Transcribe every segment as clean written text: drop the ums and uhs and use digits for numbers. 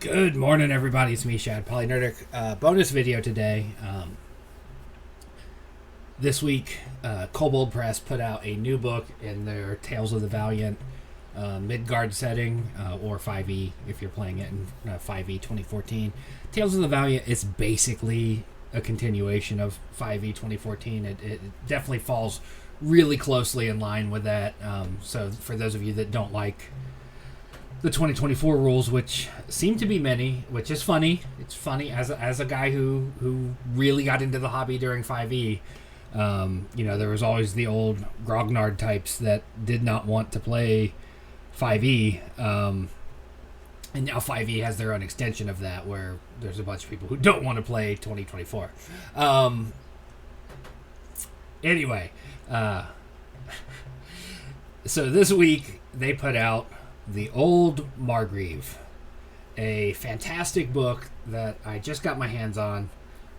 Good morning, everybody. It's me, Shad Polynerdic. Bonus video today. This week, Kobold Press put out a new book in their Tales of the Valiant Midgard setting, or 5e if you're playing it in 5e 2014. Tales of the Valiant is basically a continuation of 5e 2014. It definitely falls really closely in line with that. So for those of you that don't like the 2024 rules, which seem to be many, which is funny. It's funny as a guy who really got into the hobby during 5e. There was always the old grognard types that did not want to play 5e, and now 5e has their own extension of that, where there's a bunch of people who don't want to play 2024. Anyway, so this week they put out the Old Margreve, a fantastic book that I just got my hands on.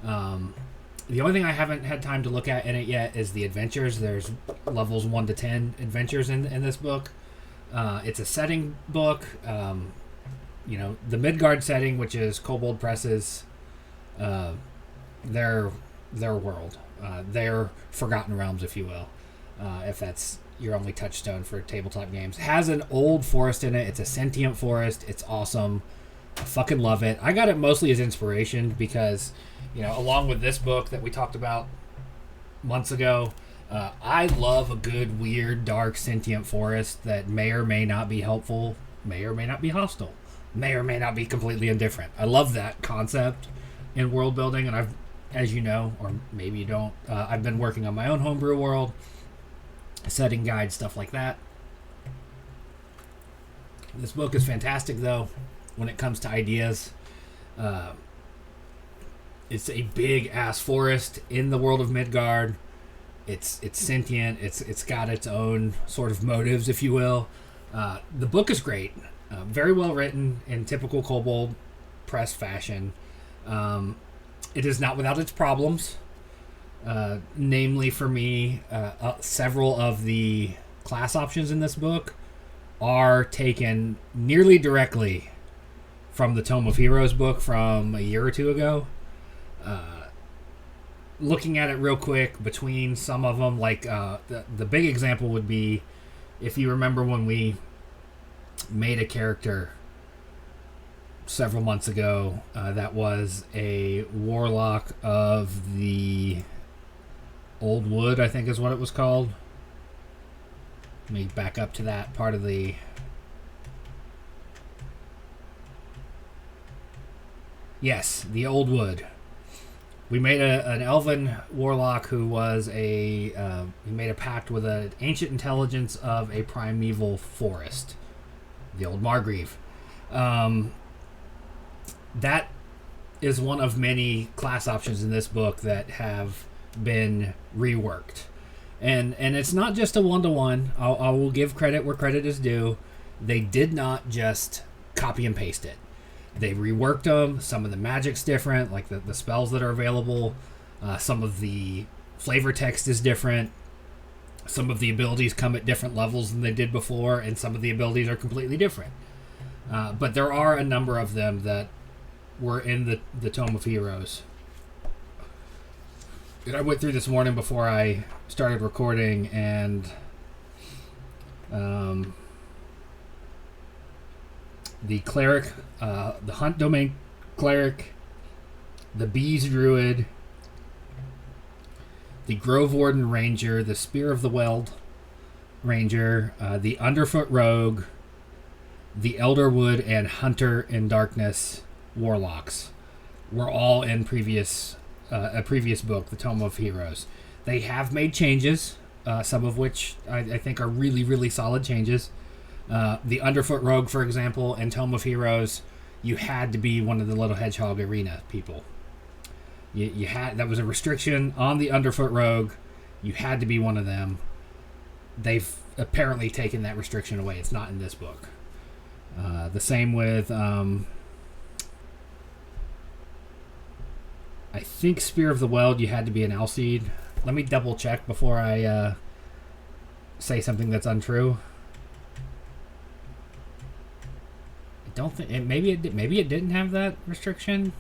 The only thing I haven't had time to look at in it yet is the adventures. There's levels 1 to 10 adventures in this book. It's a setting book. The Midgard setting, which is Kobold Press's their world, their Forgotten Realms, if you will, if that's your only touchstone for tabletop games. Has an old forest in it. It's a sentient forest. It's awesome. I fucking love it. I got it mostly as inspiration because, along with this book that we talked about months ago, I love a good, weird, dark, sentient forest that may or may not be helpful, may or may not be hostile, may or may not be completely indifferent. I love that concept in world building, and I've, as you know, or maybe you don't, I've been working on my own homebrew world, setting guides, stuff like that. This book is fantastic, though, when it comes to ideas. It's a big ass forest in the world of Midgard. It's sentient. It's got its own sort of motives, if you will. The book is great, very well written in typical Kobold Press fashion. It is not without its problems. Namely, for me, several of the class options in this book are taken nearly directly from the Tome of Heroes book from a year or two ago. Looking at it real quick, between some of them, like the big example would be, if you remember when we made a character several months ago that was a warlock of the Old Wood, I think is what it was called. Let me back up to that part of the... Yes, the Old Wood. We made an elven warlock who was he made a pact with an ancient intelligence of a primeval forest, the Old Margreve. That is one of many class options in this book that have been reworked, and it's not just a one-to-one. I will give credit where credit is due. They did not just copy and paste it. They reworked them. Some of the magic's different, like the spells that are available. Some of the flavor text is different. Some of the abilities come at different levels than they did before, and some of the abilities are completely different. But there are a number of them that were in the Tome of Heroes. And I went through this morning before I started recording, and the cleric, the hunt domain cleric, the bees druid, the grove warden ranger, the spear of the weld ranger, the underfoot rogue, the elderwood, and hunter in darkness warlocks were all in a previous book, the Tome of Heroes. They have made changes, some of which I think are really, really solid changes. The Underfoot Rogue, for example, in Tome of Heroes, you had to be one of the Little Hedgehog Arena people. You had, that was a restriction on the Underfoot Rogue. You had to be one of them. They've apparently taken that restriction away. It's not in this book. The same with I think Spear of the Weld, you had to be an Alseed. Let me double check before I say something that's untrue. don't think maybe it didn't have that restriction,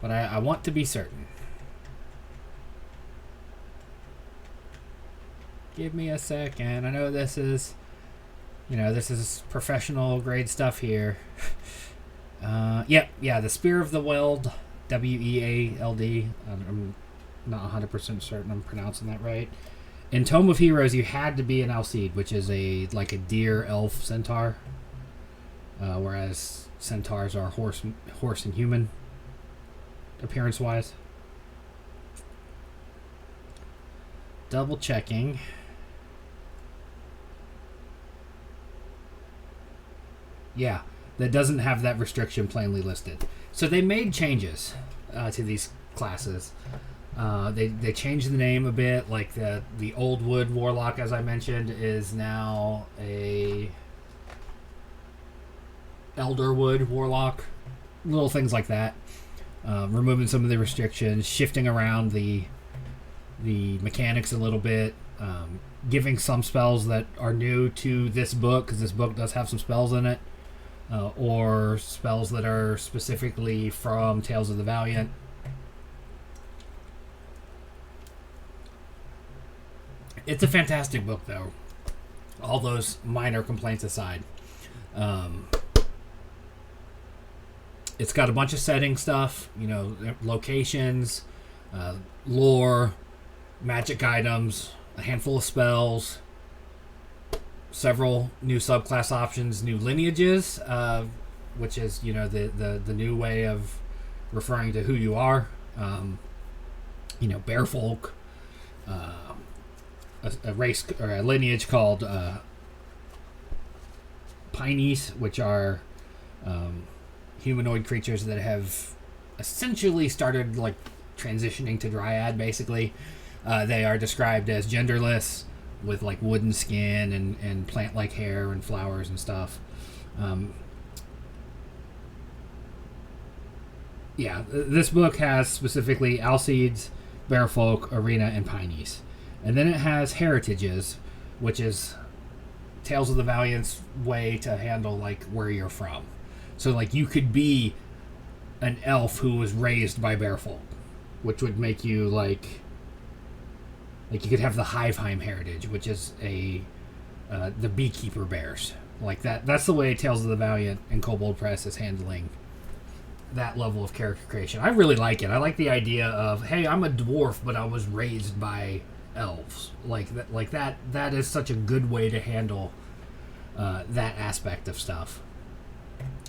but I want to be certain. Give me a second. I know this is, this is professional grade stuff here. The Spear of the Weld, Weald. I'm not 100% certain I'm pronouncing that right. In Tome of Heroes, you had to be an Alcide, which is a deer elf centaur, whereas centaurs are horse and human appearance wise. Double checking. Yeah, that doesn't have that restriction plainly listed. So they made changes to these classes. They changed the name a bit. Like the Old Wood Warlock, as I mentioned, is now a Elderwood Warlock. Little things like that. Removing some of the restrictions, shifting around the mechanics a little bit, giving some spells that are new to this book, because this book does have some spells in it, or spells that are specifically from Tales of the Valiant. It's a fantastic book, though. All those minor complaints aside. It's got a bunch of setting stuff, locations, lore, magic items, a handful of spells, several new subclass options, new lineages, which is, the new way of referring to who you are. Bear folk, a race or a lineage called Pineys, which are humanoid creatures that have essentially started transitioning to Dryad, basically. They are described as genderless, with wooden skin and plant-like hair and flowers and stuff. This book has specifically Alcides, Bearfolk, Arena, and Pineys. And then it has Heritages, which is Tales of the Valiant's way to handle where you're from. So you could be an elf who was raised by Bearfolk, which would make you you could have the Hiveheim heritage, which is the beekeeper bears. That's the way Tales of the Valiant and Kobold Press is handling that level of character creation. I really like it. I like the idea of, hey, I'm a dwarf, but I was raised by elves. That is such a good way to handle that aspect of stuff.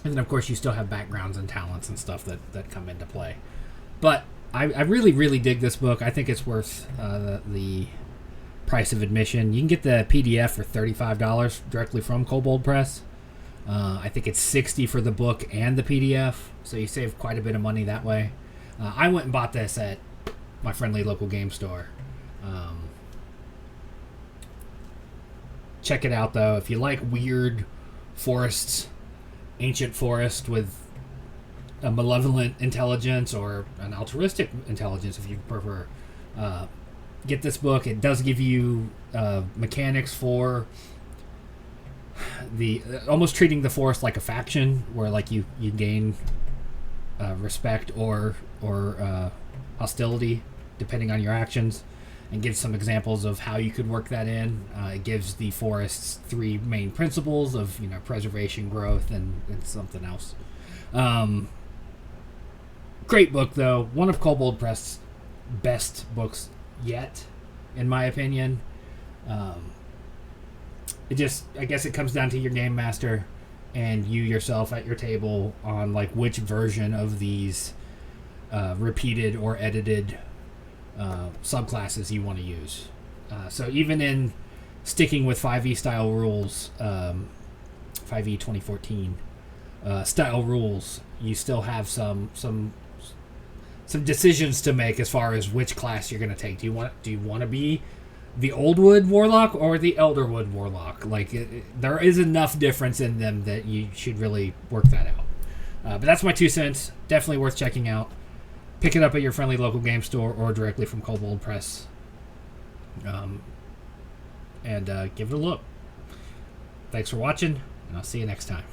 And then, of course, you still have backgrounds and talents and stuff that come into play. But I really, really dig this book. I think it's worth the price of admission. You can get the PDF for $35 directly from Kobold Press. I think it's $60 for the book and the PDF, so you save quite a bit of money that way. I went and bought this at my friendly local game store. Check it out, though. If you like weird forests, ancient forest with a malevolent intelligence or an altruistic intelligence, if you prefer, get this book. It does give you mechanics for the almost treating the forest like a faction, where you gain respect or hostility depending on your actions, and gives some examples of how you could work that in. It gives the forests 3 main principles of preservation, growth, and something else. Great book, though. One of Kobold Press' best books yet, in my opinion. I guess it comes down to your game master and you yourself at your table on which version of these repeated or edited subclasses you want to use. So even in sticking with 5e style rules, 5e 2014 style rules, you still have some decisions to make as far as which class you're going to take. Do you want to be the Oldwood Warlock or the Elderwood Warlock? There is enough difference in them that you should really work that out. But that's my 2 cents. Definitely worth checking out. Pick it up at your friendly local game store or directly from Kobold Press. And give it a look. Thanks for watching, and I'll see you next time.